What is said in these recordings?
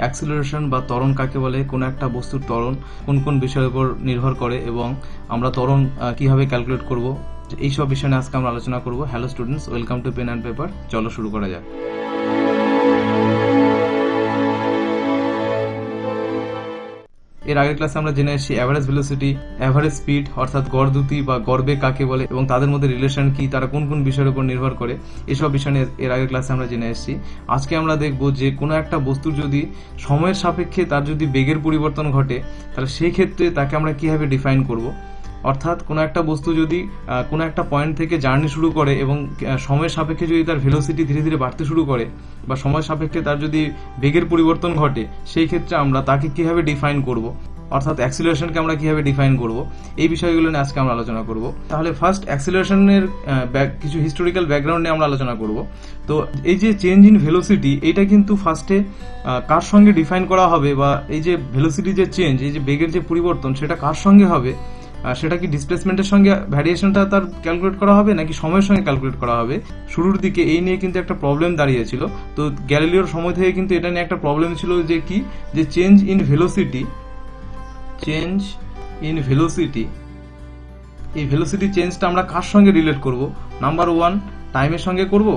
Acceleration বা ত্বরণ কাকে বলে, কোনো একটা বস্তুর ত্বরণ কোন কোন বিষয়ের উপর নির্ভর করে এবং আমরা ত্বরণ কিভাবে ক্যালকুলেট করব, এই সব বিষয় নিয়ে আজকে আমরা আলোচনা করব। Hello students, welcome to pen and paper. চলো শুরু করা যাক। এর আগের ক্লাসে আমরা জেনে এসেছি অ্যাভারেজ ভেলোসিটি, অ্যাভারেজ স্পিড অর্থাৎ গড় দ্রুতি বা গড় বেগ কাকে বলে এবং তাদের মধ্যে রিলেশন কি, তারা কোন কোন বিষয়ের উপর নির্ভর করে, এসব বিষয় নিয়ে এর আগের ক্লাসে আমরা জেনে এসেছি। আজকে আমরা দেখব যে কোনো একটা বস্তুর যদি সময়ের সাপেক্ষে তার যদি বেগের পরিবর্তন ঘটে, তাহলে সেই ক্ষেত্রে তাকে আমরা কিভাবে ডিফাইন করব। অর্থাৎ কোনো একটা বস্তু যদি কোনো একটা পয়েন্ট থেকে জার্নি শুরু করে এবং সময়ের সাপেক্ষে যদি তার ভেলোসিটি ধীরে ধীরে বাড়তে শুরু করে বা সময় সাপেক্ষে তার যদি বেগের পরিবর্তন ঘটে, সেই ক্ষেত্রে আমরা তাকে কিভাবে ডিফাইন করব, অর্থাৎ অ্যাক্সিলারেশনকে আমরা কিভাবে ডিফাইন করব, এই বিষয়গুলো নিয়ে আজকে আমরা আলোচনা করব। তাহলে ফার্স্ট অ্যাক্সিলারেশনের কিছু হিস্টোরিক্যাল ব্যাকগ্রাউন্ড নিয়ে আমরা আলোচনা করব। তো এই যে চেঞ্জ ইন ভেলোসিটি, এটা কিন্তু ফার্স্টে কার সঙ্গে ডিফাইন করা হবে, বা এই যে ভেলোসিটি যে চেঞ্জ, এই যে বেগের যে পরিবর্তন, সেটা কার সঙ্গে হবে, সেটা কি ডিসপ্লেসমেন্টের সঙ্গে ভ্যারিয়েশনটা তার ক্যালকুলেট করা হবে নাকি সময়ের সঙ্গে ক্যালকুলেট করা হবে। শুরুর দিকে এই নিয়ে কিন্তু একটা প্রবলেম দাঁড়িয়েছিল। তো গ্যালিলিওর সময় থেকে কিন্তু এটা নিয়ে একটা প্রবলেম ছিল যে কি, যে চেঞ্জ ইন ভেলোসিটি, এই ভেলোসিটি চেঞ্জটা আমরা কার সঙ্গে রিলেট করব, নাম্বার 1 টাইমের সঙ্গে করব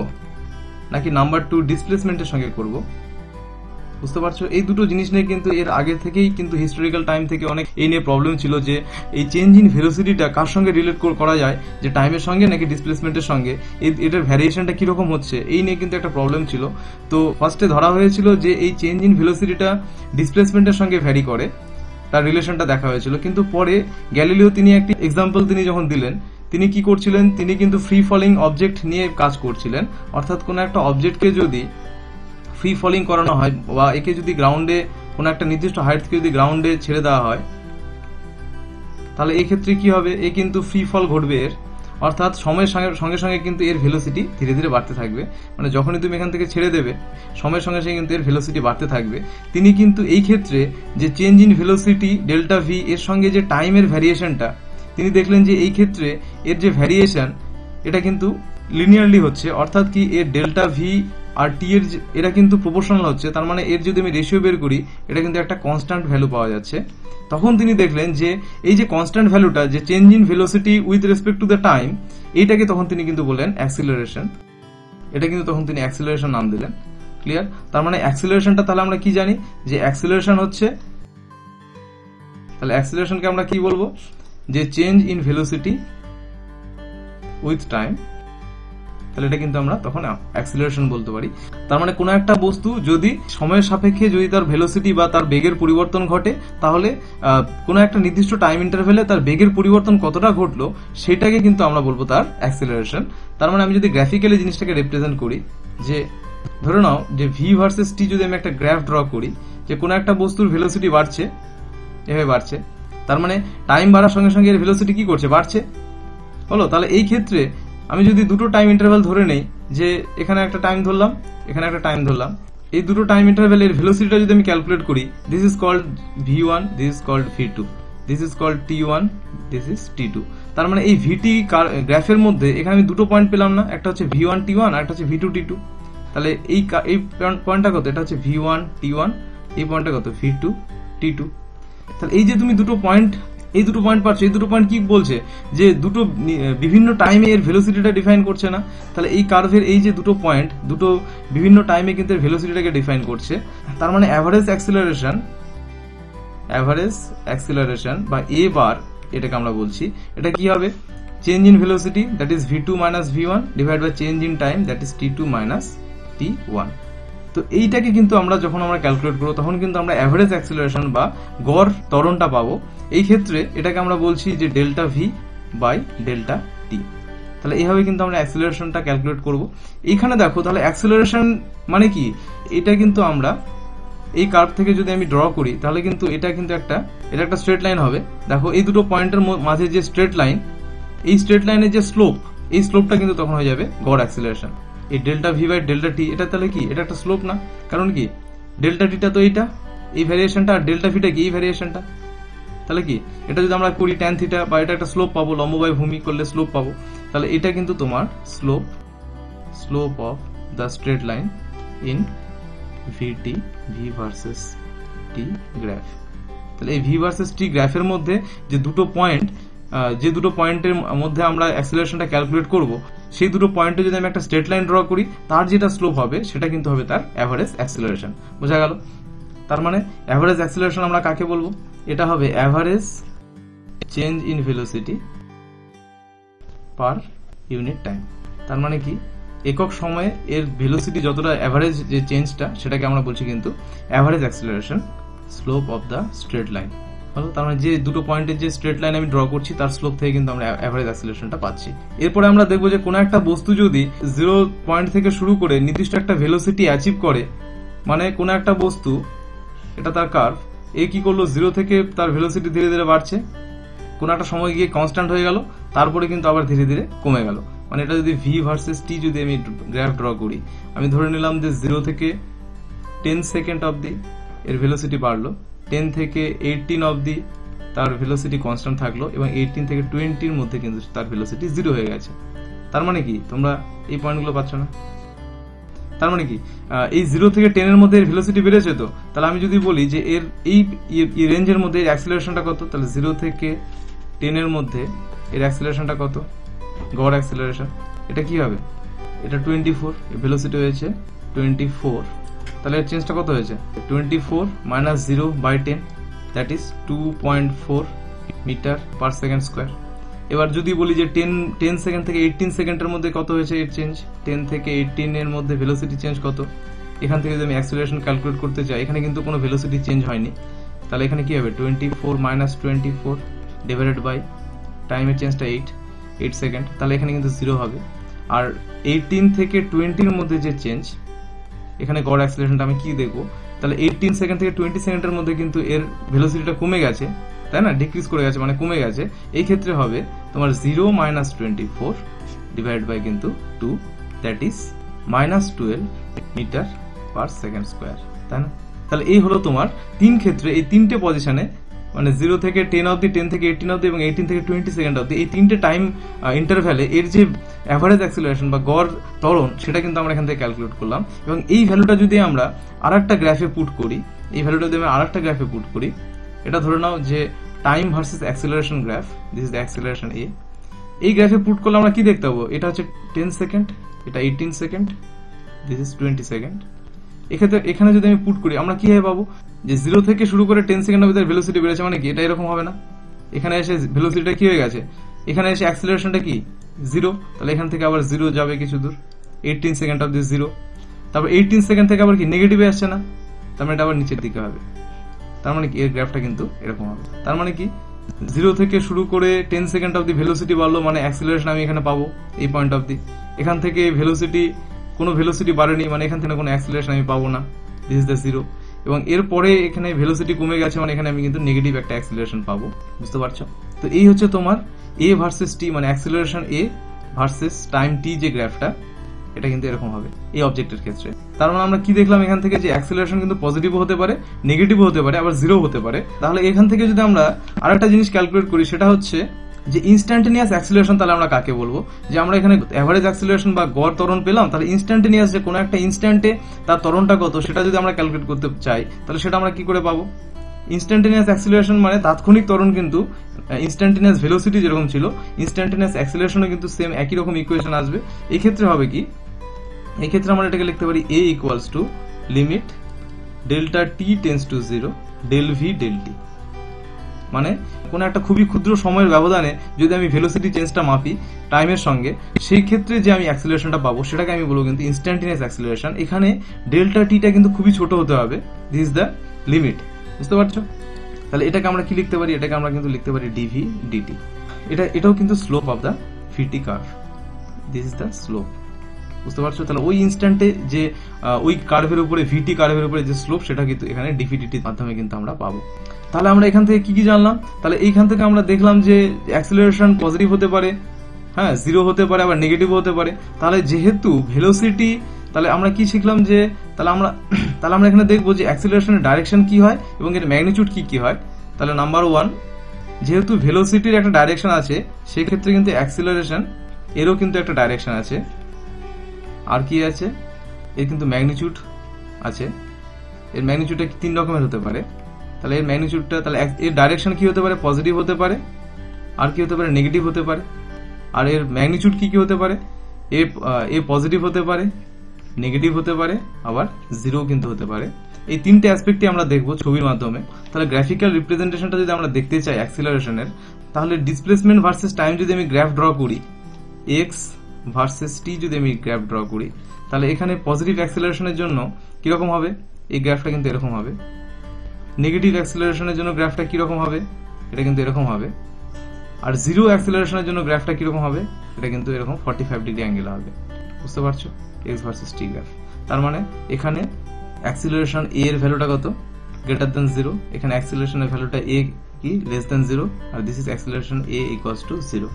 নাকি নাম্বার 2 ডিসপ্লেসমেন্টের সঙ্গে করব। বুঝতে পারছো, এই দুটো জিনিস নিয়ে কিন্তু এর আগে থেকেই কিন্তু হিস্টোরিক্যাল টাইম থেকে অনেক এই নিয়ে প্রবলেম ছিল যে এই চেঞ্জ ইন ভেলোসিটিটা কার সঙ্গে রিলেট করা যায়, যে টাইমের সঙ্গে নাকি ডিসপ্লেসমেন্টের সঙ্গে, এটার ভ্যারিয়েশনটা কিরকম হচ্ছে, এই নিয়ে কিন্তু একটা প্রবলেম ছিল। তো ফার্স্টে ধরা হয়েছিল যে এই চেঞ্জ ইন ভেলোসিটিটা ডিসপ্লেসমেন্টের সঙ্গে ভ্যারি করে, তার রিলেশনটা দেখা হয়েছিল। কিন্তু পরে গ্যালিলিও তিনি একটি এক্সাম্পল তিনি যখন দিলেন, তিনি কি করছিলেন, তিনি কিন্তু ফ্রি ফলিং অবজেক্ট নিয়ে কাজ করছিলেন। অর্থাৎ কোনো একটা অবজেক্টকে যদি ফ্রি ফলিং করানো হয় বা একে যদি গ্রাউন্ডে কোনো একটা নির্দিষ্ট হাইট থেকে যদি গ্রাউন্ডে ছেড়ে দেওয়া হয়, তাহলে এই ক্ষেত্রে কি হবে, এ কিন্তু ফ্রি ফল ঘটবে এর, অর্থাৎ সময়ের সঙ্গে সঙ্গে কিন্তু এর ভেলোসিটি ধীরে ধীরে বাড়তে থাকবে। মানে যখনই তুমি এখান থেকে ছেড়ে দেবে, সময়ের সঙ্গে সঙ্গে কিন্তু এর ভেলোসিটি বাড়তে থাকবে। তিনি কিন্তু এই ক্ষেত্রে যে change in velocity delta V এর সঙ্গে যে টাইমের ভ্যারিয়েশনটা, তিনি দেখলেন যে এই ক্ষেত্রে এর যে ভ্যারিয়েশন, এটা কিন্তু লিনিয়ারলি হচ্ছে। অর্থাৎ কি, এর ডেল্টা ভি আর টি এর এটা কিন্তু প্রপোর্শনাল হচ্ছে। তার মানে এর যদি আমি রেশিও বের করি, এটা কিন্তু একটা কনস্ট্যান্ট ভ্যালু পাওয়া যাচ্ছে। তখন তিনি দেখলেন যে এই যে কনস্ট্যান্ট ভ্যালুটা, যে change in velocity with respect to the time, এইটাকে তখন তিনি কিন্তু বললেন অ্যাক্সিলারেশন। এটা কিন্তু তখন তিনি অ্যাক্সিলারেশন নাম দিলেন। ক্লিয়ার? তার মানে অ্যাক্সিলারেশনটা তাহলে আমরা কি জানি, যে অ্যাক্সিলারেশন হচ্ছে, তাহলে অ্যাক্সিলারেশনকে আমরা কি বলবো, যে change in velocity with time. তাহলে এটা কিন্তু আমরা তখন অ্যাক্সিলারেশন বলতে পারি। তার মানে কোনো একটা বস্তু যদি সময়ের সাপেক্ষে যদি তার ভেলোসিটি বা তার বেগের পরিবর্তন ঘটে, তাহলে কোনো একটা নির্দিষ্ট টাইম ইন্টারভেলে তার বেগের পরিবর্তন কতটা ঘটলো, সেটাকে কিন্তু আমরা বলবো তার অ্যাক্সিলারেশন। তার মানে আমি যদি গ্রাফিক্যালি জিনিসটাকে রিপ্রেজেন্ট করি, যে ধরে নাও যে ভি ভার্সেস টি, যদি আমি একটা গ্রাফ ড্র করি, যে কোনো একটা বস্তুর ভেলোসিটি বাড়ছে, এভাবে বাড়ছে, তার মানে টাইম বাড়ার সঙ্গে সঙ্গে এর ভেলোসিটি কি করছে, বাড়ছে। হলো? তাহলে এই ক্ষেত্রে আমি যদি দুটো টাইম ইন্টারভ্যাল ধরে নেই, যে এখানে একটা টাইম ধরলাম, এখানে একটা টাইম ধরলাম, এই দুটো টাইম ইন্টারভ্যালের ভেলোসিটিটা যদি আমি ক্যালকুলেট করি, this is called v1, this is called v2, this is called t1, this is t2। তার মানে এই ভিটি গ্রাফের মধ্যে এখানে আমি দুটো পয়েন্ট পেলাম না, একটা হচ্ছে v1 t1 আর একটা হচ্ছে v2 t2। তাহলে এই পয়েন্টটা কত, এটা হচ্ছে v1 t1, এই পয়েন্টটা কত, v2 t2। তাহলে এই যে তুমি দুটো পয়েন্ট পাচ্ছ, এই দুটো পয়েন্ট কি বলছে, যে দুটো বিভিন্ন টাইমে এর ভেলোসিটিটা ডিফাইন করছে না। তাহলে এই কার্ভের এই যে দুটো পয়েন্ট, দুটো বিভিন্ন টাইমে কিন্তু এর ভেলোসিটিটাকে ডিফাইন করছে। তার মানে অ্যাভারেজ অ্যাক্সিলারেশন বা এ বার, এটাকে আমরা বলছি, এটা কি হবে, change in velocity that is v2 minus v1 divide by change in time that is t2 minus t1। তো এইটাকে কিন্তু আমরা যখন আমরা ক্যালকুলেট করবো, তখন কিন্তু আমরা অ্যাভারেজ অ্যাক্সিলারেশন বা গড় ত্বরণটা পাবো। এই ক্ষেত্রে এটাকে আমরা বলছি যে ডেল্টা ভি বাই ডেল্টা টি। তাহলে এইভাবে কিন্তু আমরা অ্যাক্সিলারেশনটা ক্যালকুলেট করব। এইখানে দেখো, তাহলে অ্যাক্সিলারেশন মানে কি, এটা কিন্তু আমরা এই কার্ভ থেকে যদি আমি ড্র করি, তাহলে কিন্তু এটা একটা স্ট্রেট লাইন হবে। দেখো, এই দুটো পয়েন্টের মাঝে যে স্ট্রেট লাইন, এই স্ট্রেট লাইনের যে স্লোপ, এই স্লোপটা কিন্তু তখন হয়ে যাবে গড় অ্যাক্সিলারেশন। এই ডেল্টা ভি বাই ডেল্টা টি, এটা তাহলে কি, এটা একটা স্লোপ না? কারণ কি, ডেল্টা টিটা তো এইটা, এই ভ্যারিয়েশনটা, আর ডেল্টা ভিটা কি, এই ভ্যারিয়েশনটা। তাহলে কি, এটা যদি আমরা করি ট্যান থিটা, বা এটা একটা স্লোপ পাবো, লম্ব বাই ভূমি করলে স্লোপ পাবো। তাহলে এটা কিন্তু তোমার slope of the straight line in VT, V versus T graph. তাহলে এই ভি ভার্সেস টি গ্রাফের মধ্যে যে দুটো পয়েন্টের মধ্যে আমরা অ্যাক্সিলারেশনটা ক্যালকুলেট করব, সেই দুটো পয়েন্টে যদি আমি একটা স্ট্রেট লাইন ড্র করি, তার যেটা স্লোপ হবে সেটা কিন্তু হবে তার অ্যাভারেজ অ্যাক্সিলারেশন। বোঝা গেল? তার মানে অ্যাভারেজ অ্যাক্সিলারেশন আমরা কাকে বলবো? এটা হবে average change in velocity per unit time. তার মানে কি, একক সময়ে এর ভেলোসিটি যতটা অ্যাভারেজ যে চেঞ্জটা, সেটাকে আমরা বলছি কিন্তু average acceleration slope of the straight line. তার মানে যে দুটো পয়েন্টের যে স্ট্রেট লাইন আমি ড্র করছি তার স্লোপ থেকে কিন্তু আমরা অ্যাভারেজ অ্যাক্সিলারেশনটা পাচ্ছি। এরপরে আমরা দেখবো যে কোনো একটা বস্তু যদি 0 পয়েন্ট থেকে শুরু করে নির্দিষ্ট একটা ভেলোসিটি অ্যাচিভ করে, মানে কোনো একটা বস্তু, এটা তার কার্ভ, এ কি করলো, 0 থেকে তার ভেলোসিটি ধীরে ধীরে বাড়ছে, কোনো একটা সময় গিয়ে কনস্ট্যান্ট হয়ে গেল, তারপরে কিন্তু আবার ধীরে ধীরে কমে গেল। মানে এটা যদি ভি ভার্সেস টি যদি আমি গ্রাফ ড্র করি, আমি ধরে নিলাম যে 0 থেকে 10 সেকেন্ড অবধি এর ভেলোসিটি বাড়লো, 10 থেকে 18 অবধি তার ভেলোসিটি কনস্ট্যান্ট থাকলো, এবং 18 থেকে 20-র মধ্যে কিন্তু তার ভেলোসিটি 0 হয়ে গেছে। তার মানে কি, তোমরা এই পয়েন্টগুলো পাচ্ছ না? তার মানে কি, এই 0 থেকে 10-এর মধ্যে এর ভেলোসিটি বেড়েছে। তো তাহলে আমি যদি বলি যে এর এই রেঞ্জের মধ্যে এর অ্যাক্সিলারেশনটা কত, তাহলে 0 থেকে 10-এর মধ্যে এর অ্যাক্সিলারেশনটা কত, গড় অ্যাক্সিলারেশন, এটা কি হবে? এটা 24, এর ভেলোসিটি হয়েছে 24। তাহলে এর চেঞ্জটা কত হয়েছে? 24 minus 0/10, that is 2.4 metre per second square. এবার যদি বলি যে 10 সেকেন্ড থেকে 18 সেকেন্ডের মধ্যে কত হয়েছে এর চেঞ্জ, 10 থেকে 18-এর মধ্যে ভেলোসিটি চেঞ্জ কত, এখান থেকে যদি আমি অ্যাক্সিলারেশন ক্যালকুলেট করতে চাই, এখানে কিন্তু কোনো ভেলোসিটি চেঞ্জ হয়নি, তাহলে এখানে কি হবে? 24 মাইনাস 24 ডিভাইডেড বাই টাইমের চেঞ্জটা 8 সেকেন্ড, তাহলে এখানে কিন্তু 0 হবে। আর 18 থেকে 20-র মধ্যে যে চেঞ্জ, এখানে গড় অ্যাক্সিলারেশনটা আমি কি দেখবো, তাহলে 18 সেকেন্ড থেকে 20 সেকেন্ডের মধ্যে কিন্তু এর ভেলোসিটিটা কমে গেছে, তাই না? ডিক্রিজ করে গেছে, মানে কমে গেছে। এই ক্ষেত্রে হবে তোমার 0 মাইনাস 24 ডিভাইড বাই কিন্তু 2, that is minus 12 metre per second square, তাই না? তাহলে এই হলো তোমার তিন ক্ষেত্রে, এই তিনটে পজিশনে, মানে 0 থেকে 10 অবধি, 10 থেকে 18 অবধি এবং 18 থেকে 20 সেকেন্ড অবধি, এই তিনটে টাইম ইন্টারভ্যালে এর যে অ্যাভারেজ অ্যাক্সিলারেশন বা গড় ত্বরণ, সেটা কিন্তু আমরা এখান থেকে ক্যালকুলেট করলাম। এবং এই ভ্যালুটা যদি আমরা আরেকটা গ্রাফে পুট করি, এটা ধরে নাও যে time versus acceleration graph, this is the acceleration A. এই গ্রাফে পুট করলে আমরা কি দেখতে পাবো? এটা হচ্ছে 10 সেকেন্ড, এটা 18 সেকেন্ড, দিস ইজ 20 সেকেন্ড। এক্ষেত্রে এখানে যদি আমি পুট করি, আমরা কি হবে পাবো যে 0 থেকে শুরু করে 10 সেকেন্ড অবধি ভেলোসিটি বেড়েছে, মানে কি এটা এরকম হবে না? এখানে এসে ভেলোসিটিটা কি হয়ে গেছে, এখানে এসে অ্যাক্সিলারেশনটা কি 0, তাহলে এখান থেকে আবার 0 যাবে কিছু দূর, 18 সেকেন্ড অবধি 0, তারপর 18 সেকেন্ড থেকে আবার কি নেগেটিভে আসছে না, তার মানে এটা আবার নিচের দিকে হবে। তার মানে কি এর গ্রাফটা কিন্তু এরকম হবে। তার মানে কি 0 থেকে শুরু করে 10 সেকেন্ড অবধি ভেলোসিটি বাড়লো, মানে অ্যাক্সিলারেশন আমি এখানে পাবো এই পয়েন্ট অবধি। এখান থেকে কোনো ভেলোসিটি বাড়েনি, মানে এখান থেকে কোনো অ্যাক্সিলারেশন আমি পাবো না, দিস ইজ দ্য 0। এবং এরপরে এখানে ভেলোসিটি কমে গেছে, মানে এখানে আমি কিন্তু নেগেটিভ একটা অ্যাক্সিলারেশন পাবো, বুঝতে পারছো? তো এই হচ্ছে তোমার এ ভার্সেস টি, মানে অ্যাক্সিলারেশন এ ভার্সেস টাইম টি যে গ্রাফটা, এটা কিন্তু এরকম হবে এই অবজেক্টের ক্ষেত্রে। তার মানে আমরা কি দেখলাম এখান থেকে, যে অ্যাক্সিলারেশন কিন্তু পজিটিভ হতে পারে, নেগেটিভ হতে পারে, আবার 0 হতে পারে। তাহলে এখান থেকে যদি আমরা আরেকটা জিনিস ক্যালকুলেট করি, সেটা হচ্ছে যে ইনস্ট্যান্টেনিয়াস অ্যাক্সিলারেশন, তাহলে আমরা কাকে বলবো? যে আমরা এখানে অ্যাভারেজ অ্যাক্সিলারেশন বা গড় ত্বরণ পেলাম, তাহলে ইনস্ট্যান্টেনিয়াস যে কোনো একটা ইনস্ট্যান্টে তার ত্বরণটা কত, সেটা যদি আমরা ক্যালকুলেট করতে চাই, তাহলে সেটা আমরা কি করে পাবো? ইনস্ট্যান্টেনিয়াস অ্যাক্সিলারেশন মানে তাৎক্ষণিক ত্বরণ, কিন্তু ইনস্ট্যান্টেনিয়াস ভেলোসিটি যেরকম ছিল, ইনস্ট্যান্টেনিয়াস অ্যাক্সিলারেশনও কিন্তু সেম একই রকম ইকুয়েশন আসবে। এই ক্ষেত্রে হবে কি, এই ক্ষেত্রে আমরা এটাকে লিখতে পারি a equals to limit delta T tends to 0 del V del T. মানে কোনো একটা খুবই ক্ষুদ্র সময়ের ব্যবধানে যদি আমি ভেলোসিটি চেঞ্জটা মাপি টাইমের সঙ্গে, সেই ক্ষেত্রে যে আমি অ্যাক্সিলারেশনটা পাবো সেটাকে আমি বলবো কিন্তু ইনস্ট্যান্টেনিয়াস অ্যাক্সিলারেশন। এখানে ডেল্টা টিটা কিন্তু খুবই ছোট হতে হবে, দিস ইজ দ্য লিমিট, বুঝতে পারছো? তাহলে এটাকে আমরা কি লিখতে পারি? এটাকে আমরা কিন্তু লিখতে পারি ডিভি ডিটি। এটাও কিন্তু slope of the VT curve, this is the slope, বুঝতে পারছো? তাহলে ওই ইনস্ট্যান্টে যে ওই কার্ভের উপরে, ভিটি কার্ভের উপরে যে স্লোপ, সেটা কিন্তু এখানে ডিভিডিটির মাধ্যমে কিন্তু আমরা পাবো। তাহলে আমরা এখান থেকে কি জানলাম? তাহলে এইখান থেকে আমরা দেখলাম যে অ্যাক্সিলারেশন পজিটিভ হতে পারে, হ্যাঁ 0 হতে পারে, আবার নেগেটিভ হতে পারে। তাহলে যেহেতু ভেলোসিটি, তাহলে আমরা কি শিখলাম যে তাহলে আমরা এখানে দেখবো যে অ্যাক্সিলারেশনের ডাইরেকশন কি হয় এবং এর ম্যাগনিটিউড কি হয়। তাহলে নাম্বার 1, যেহেতু ভেলোসিটির একটা ডাইরেকশন আছে, সেক্ষেত্রে কিন্তু অ্যাক্সিলারেশন এরও কিন্তু একটা ডাইরেকশন আছে। আর কি আছে? এর কিন্তু ম্যাগনিটিউড আছে। এর ম্যাগনিটিউডটা তিন রকমের হতে পারে। তাহলে এর ম্যাগনিটিউডটা, তাহলে এর ডাইরেকশন কি হতে পারে, পজিটিভ হতে পারে, আর কি হতে পারে, নেগেটিভ হতে পারে। আর এর ম্যাগনিটিউড কি কি হতে পারে, এ পজিটিভ হতে পারে, নেগেটিভ হতে পারে, আবার জিরো কিন্তু হতে পারে। এই তিনটে অ্যাসপেক্টই আমরা দেখবো ছবির মাধ্যমে। তাহলে গ্রাফিক্যাল রিপ্রেজেন্টেশনটা যদি আমরা দেখতে চাই অ্যাক্সিলারেশনের, তাহলে ডিসপ্লেসমেন্ট ভার্সেস টাইম যদি আমি গ্রাফ ড্র করি, এক্স ভার্সেস টি যদি আমি গ্রাফ ড্র করি, তাহলে এখানে পজিটিভ অ্যাক্সিলারেশনের জন্য কিরকম হবে, এই গ্রাফটা কিন্তু এরকম হবে। নেগেটিভ অ্যাক্সিলারেশনের জন্য গ্রাফটা কিরকম হবে, এটা কিন্তু এরকম হবে। আর জিরো অ্যাক্সিলারেশনের জন্য গ্রাফটা কিরকম হবে, এটা কিন্তু এরকম 45 ডিগ্রি অ্যাঙ্গেল হবে। বুঝতে পারছো, এক্স ভার্সেস টি গ্রাফ। তার মানে এখানে অ্যাক্সিলারেশন এ এর ভ্যালুটা কত, গ্রেটার দেন জিরো। এখানে অ্যাক্সিলারেশনের ভ্যালুটা এ কি, লেস দেন জিরো। আর this is acceleration a equals to zero.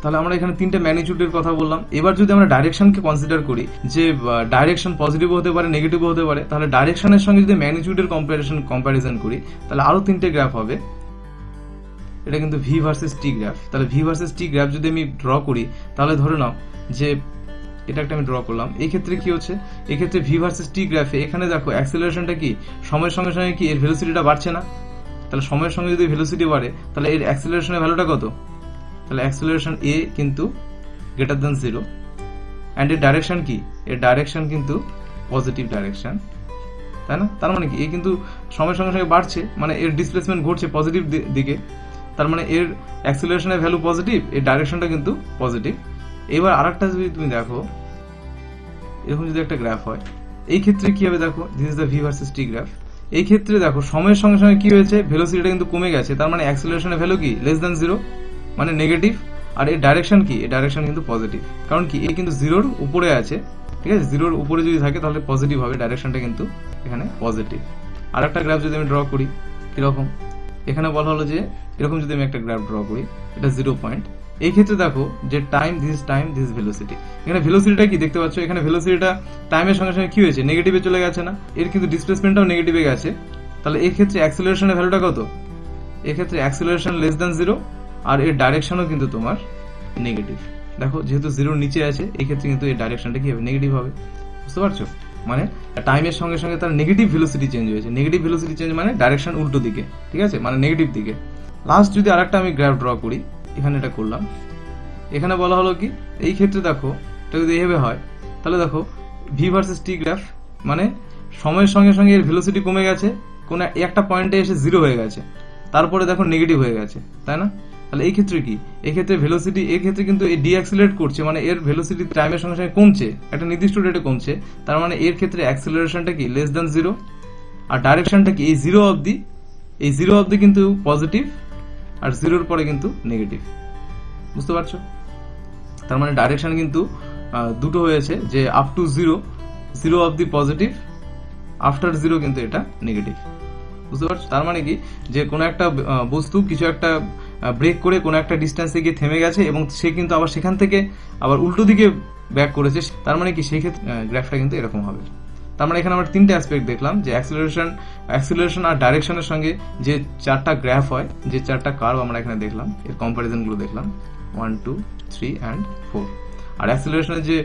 তাহলে আমরা এখানে তিনটে ম্যাগনিটিউডের কথা বললাম। এবার যদি আমরা ডাইরেকশনকে কনসিডার করি, যে ডাইরেকশন পজিটিভ হতে পারে, নেগেটিভ হতে পারে, তাহলে ডাইরেকশনের সঙ্গে যদি ম্যাগনিটিউডের কম্পারিজন করি, তাহলে আরো তিনটে গ্রাফ হবে। এটা কিন্তু ভি ভার্সেস টি গ্রাফ। তাহলে ভি ভার্সেস টি গ্রাফ যদি আমি ড্র করি, তাহলে ধরে নাও যে এটা একটা আমি ড্র করলাম। এই ক্ষেত্রে কি হচ্ছে, এই ক্ষেত্রে ভি ভার্সেস টি গ্রাফে এখানে দেখো অ্যাক্সিলারেশনটা কি, সময়ের সঙ্গে সঙ্গে কি এর ভেলোসিটিটা বাড়ছে না। তাহলে সময়ের সঙ্গে যদি ভেলোসিটি বাড়ে, তাহলে এর অ্যাক্সিলারেশনের ভ্যালুটা কত, তাহলে অ্যাক্সিলারেশন এ কিন্তু গ্রেটার দেন জিরো। অ্যান্ড এর ডাইরেকশন কি, এর ডাইরেকশন কিন্তু পজিটিভ ডাইরেকশন, তাই না। তার মানে কি, এ কিন্তু সময়ের সঙ্গে সঙ্গে বাড়ছে, মানে এর ডিসপ্লেসমেন্ট ঘটছে পজিটিভ দিকে। তার মানে এর অ্যাক্সিলারেশনের ভ্যালু পজিটিভ, এর ডাইরেকশনটা কিন্তু পজিটিভ। এবার আরেকটা যদি তুমি দেখো, এরকম যদি একটা গ্রাফ হয়, এই ক্ষেত্রে কি হবে দেখো, this is the V versus T graph. এই ক্ষেত্রে দেখো সময়ের সঙ্গে সঙ্গে কি হয়েছে, ভেলোসিটিটা কিন্তু কমে গেছে। তার মানে অ্যাক্সিলারেশনের ভ্যালু কি, লেস দ্যান জিরো, মানে নেগেটিভ। আর এর ডাইরেকশন কি, এর ডাইরেকশন কিন্তু পজিটিভ। কারণ কি, এ কিন্তু জিরোর উপরে আছে, ঠিক আছে। জিরোর উপরে যদি থাকে তাহলে পজিটিভ হবে, ডাইরেকশনটা কিন্তু এখানে পজিটিভ। আর একটা গ্রাফ যদি আমি ড্র করি, কিরকম, এখানে বলা হলো যে এরকম যদি আমি একটা গ্রাফ ড্র করি, এটা 0 পয়েন্ট। এই ক্ষেত্রে দেখো যে টাইম, দিস ভেলোসিটি। এখানে ভেলোসিটিটা কি দেখতে পাচ্ছ, এখানে ভেলোসিটিটা টাইমের সঙ্গে সঙ্গে কি হয়েছে, নেগেটিভে চলে গেছে না। এর কিন্তু ডিসপ্লেসমেন্টটাও নেগেটিভে গেছে। তাহলে এই ক্ষেত্রে অ্যাক্সিলারেশনের ভ্যালুটা কত, এক্ষেত্রে অ্যাক্সিলারেশন লেস দ্যান জিরো। আর এর ডাইরেকশনও কিন্তু তোমার নেগেটিভ। দেখো যেহেতু জিরোর নিচে আছে, এই ক্ষেত্রে কিন্তু এর ডাইরেকশনটা কি হবে, নেগেটিভ হবে। বুঝতে পারছো, মানে টাইমের সঙ্গে সঙ্গে তার নেগেটিভ ভেলোসিটি চেঞ্জ হয়েছে। নেগেটিভ ভেলোসিটি চেঞ্জ মানে ডাইরেকশন উল্টো দিকে, ঠিক আছে, মানে নেগেটিভ দিকে। লাস্ট যদি আরেকটা আমি গ্রাফ ড্র করি, এখানে এটা করলাম। এখানে বলা হলো কি, এই ক্ষেত্রে দেখো এটা যদি এইভাবে হয়, তাহলে দেখো ভি ভার্সেস টি গ্রাফ, মানে সময়ের সঙ্গে সঙ্গে এর ভেলোসিটি কমে গেছে, কোন একটা পয়েন্টে এসে জিরো হয়ে গেছে, তারপরে দেখো নেগেটিভ হয়ে গেছে, তাই না। তাহলে এই ক্ষেত্রে কি, এই ক্ষেত্রে ভেলোসিটি, এই ক্ষেত্রে কিন্তু ডিঅ্যাক্সিলারেট করছে, মানে এর ভেলোসিটি টাইমের সঙ্গে সঙ্গে কমছে, একটা নির্দিষ্ট রেটে কমছে। তার মানে এর ক্ষেত্রে অ্যাক্সিলারেশনটা কি, লেস দ্যান জিরো। আর ডাইরেকশনটা কি, এই জিরো অবধি কিন্তু পজিটিভ, আর জিরোর পরে কিন্তু নেগেটিভ। বুঝতে পারছো, তার মানে ডাইরেকশন কিন্তু দুটো হয়েছে, যে আপ টু জিরো অবধি পজিটিভ, আফটার জিরো কিন্তু এটা নেগেটিভ। বুঝতে পারছো, তার মানে কি, যে কোনো একটা বস্তু কিছু একটা ব্রেক করে কোনো একটা ডিস্টেন্সে গিয়ে থেমে গেছে, এবং সে কিন্তু আবার সেখান থেকে আবার উল্টো দিকে ব্যাক করেছে। তার মানে কি, সেই ক্ষেত্রে গ্রাফটা কিন্তু এরকম হবে। তার মানে এখানে আমরা তিনটে অ্যাসপেক্ট দেখলাম, যে অ্যাক্সিলারেশন আর ডাইরেকশনের সঙ্গে যে চারটা গ্রাফ হয়, যে চারটা কার্ভ আমরা এখানে দেখলাম, এর কম্পারিজনগুলো দেখলাম 1, 2, 3 and 4। আর অ্যাক্সিলারেশনের যে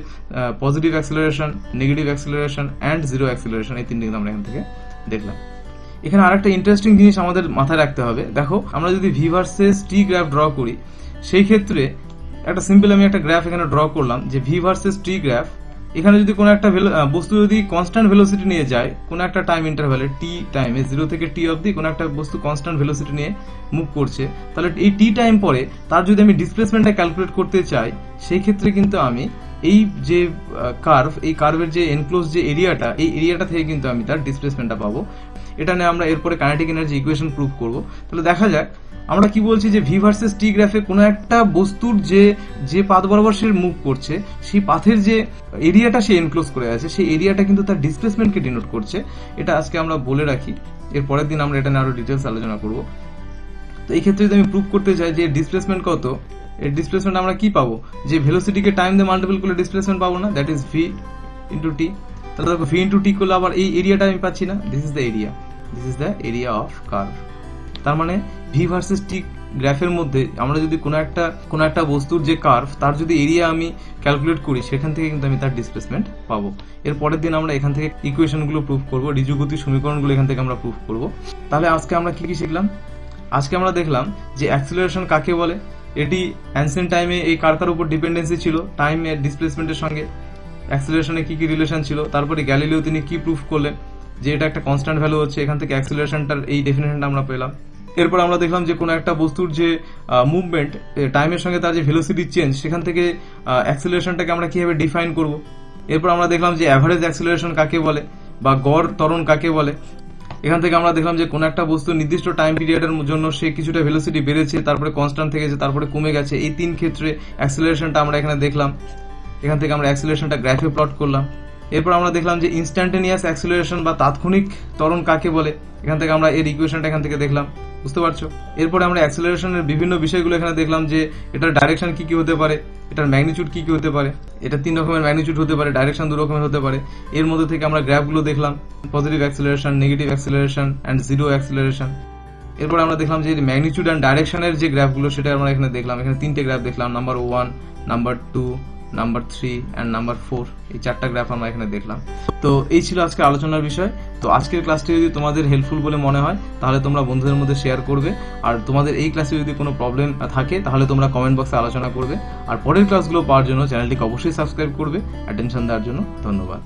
positive acceleration, negative acceleration and zero acceleration, এই তিনটে কিন্তু আমরা এখান থেকে দেখলাম। এখানে আরেকটা ইন্টারেস্টিং জিনিস আমাদের মাথায় রাখতে হবে। দেখো আমরা যদি V versus T graph draw করি, সেই ক্ষেত্রে একটা সিম্পল আমি একটা গ্রাফ এখানে ড্র করলাম, যে ভি ভার্সেস টি গ্রাফ। এখানে যদি কোনো একটা বস্তু যদি কনস্ট্যান্ট ভেলোসিটি নিয়ে যায়, কোনো একটা টাইম ইন্টারভ্যালে, টি টাইমে 0 থেকে টি অবধি কোনো একটা বস্তু কনস্ট্যান্ট ভেলোসিটি নিয়ে মুভ করছে, তাহলে এই টি টাইম পরে তার যদি আমি ডিসপ্লেসমেন্টটা ক্যালকুলেট করতে চাই, সেই ক্ষেত্রে কিন্তু আমি এই যে কার্ভ, এই কার্ভের যে এনক্লোজ যে এরিয়াটা, এই এরিয়াটা থেকে কিন্তু আমি তার ডিসপ্লেসমেন্টটা পাবো। এটা নিয়ে আমরা এরপরে কাইনেটিক এনার্জি ইকুয়েশন প্রুভ করব। তাহলে দেখা যাক আমরা কি বলছি, যে ভি ভার্সেস টি গ্রাফে কোনো একটা বস্তুর যে পাথ বরাবর সে মুভ করছে, সেই পাথের যে এরিয়াটা সে এনক্লোজ করে আছে, সেই এরিয়াটা কিন্তু তার ডিসপ্লেসমেন্টকে ডিনোট করছে। এটা আজকে আমরা বলে রাখি, এর পরের দিন আমরা এটা নিয়ে আরো ডিটেলস আলোচনা করব। তো এই ক্ষেত্রে যদি আমি প্রুভ করতে চাই যে ডিসপ্লেসমেন্ট কত, এর ডিসপ্লেসমেন্ট আমরা কি পাবো, যে ভেলোসিটিকে টাইম দিয়ে মাল্টিপল করলে ডিসপ্লেসমেন্ট পাবো না, that is V into T. তাহলে দেখো ভি ইন্টু টি করলে আবার এই এরিয়াটা আমি পাচ্ছি না, this is the area of curve. তার মানে ভি ভার্সেস টি গ্রাফের মধ্যে আমরা যদি কোনো একটা বস্তুর যে কার্ভ তার যদি এরিয়া আমি ক্যালকুলেট করি, সেখান থেকে কিন্তু আমি তার ডিসপ্লেসমেন্ট পাবো। এর পরের দিন আমরা এখান থেকে ইকুয়েশনগুলো প্রুফ করবো, ঋজুগতির সমীকরণগুলো এখান থেকে আমরা প্রুফ করবো। তাহলে আজকে আমরা কি শিখলাম? আজকে আমরা দেখলাম যে অ্যাক্সিলারেশন কাকে বলে, এটি অ্যানসিয়েন্ট টাইমে এই কার উপর ডিপেন্ডেন্সি ছিল টাইম এর ডিসপ্লেসমেন্টের সঙ্গে, অ্যাক্সিলারেশনে কি কি রিলেশন ছিল। তারপরে গ্যালিলিও তিনি কি প্রুফ করলেন যে এটা একটা কনস্ট্যান্ট ভ্যালু হচ্ছে, এখান থেকে অ্যাক্সিলারেশনটার এই ডেফিনেশনটা আমরা পেলাম। এরপর আমরা দেখলাম যে কোনো একটা বস্তুর যে মুভমেন্ট টাইমের সঙ্গে তার যে ভেলোসিটি চেঞ্জ, সেখান থেকে অ্যাক্সিলারেশনটাকে আমরা কিভাবে ডিফাইন করব। এরপর আমরা দেখলাম যে অ্যাভারেজ অ্যাক্সিলারেশন কাকে বলে বা গড় ত্বরণ কাকে বলে। এখান থেকে আমরা দেখলাম যে কোনো একটা বস্তু নির্দিষ্ট টাইম পিরিয়ডের জন্য সে কিছুটা ভেলোসিটি বেড়েছে, তারপরে কনস্ট্যান্ট থেকেছে, তারপরে কমে গেছে। এই 3 ক্ষেত্রে অ্যাক্সিলারেশনটা আমরা এখানে দেখলাম। এখান থেকে আমরা অ্যাক্সিলারেশনটা গ্রাফে প্লট করলাম। এরপর আমরা দেখলাম যে ইনস্ট্যান্টেনিয়াস অ্যাক্সিলারেশন বা তাৎক্ষণিক ত্বরণ কাকে বলে, এখান থেকে আমরা এর ইকুয়েশনটা এখান থেকে দেখলাম। বুঝতে পারছো? এরপরে আমরা অ্যাক্সিলারেশনের বিভিন্ন বিষয়গুলো এখানে দেখলাম যে এটার ডাইরেকশন কি কি হতে পারে, এটার ম্যাগনিটিউড কি কি হতে পারে। এটা 3 রকমের ম্যাগনিটিউড হতে পারে, ডাইরেকশন 2 রকমের হতে পারে। এর মধ্যে থেকে আমরা গ্রাফগুলো দেখলাম, positive acceleration, negative acceleration and zero acceleration. এরপর আমরা দেখলাম যে ম্যাগনিটিউড অ্যান্ড ডাইরেকশনের যে গ্রাফগুলো সেটা আমরা এখানে দেখলাম। এখানে 3টে গ্রাফ দেখলাম, number 1, number 2, number 3 and number 4। এই 4টা গ্রাফ আমরা এখানে দেখলাম। তো এই ছিল আজকের আলোচনার বিষয়। তো আজকের ক্লাসটি যদি তোমাদের হেল্পফুল বলে মনে হয় তাহলে তোমরা বন্ধুদের মধ্যে শেয়ার করবে। আর তোমাদের এই ক্লাসে যদি কোনো প্রবলেম থাকে তাহলে তোমরা কমেন্ট বক্সে আলোচনা করবে। আর পরের ক্লাসগুলো পাওয়ার জন্য চ্যানেলটিকে অবশ্যই সাবস্ক্রাইব করবে। অ্যাটেনশন দেওয়ার জন্য ধন্যবাদ।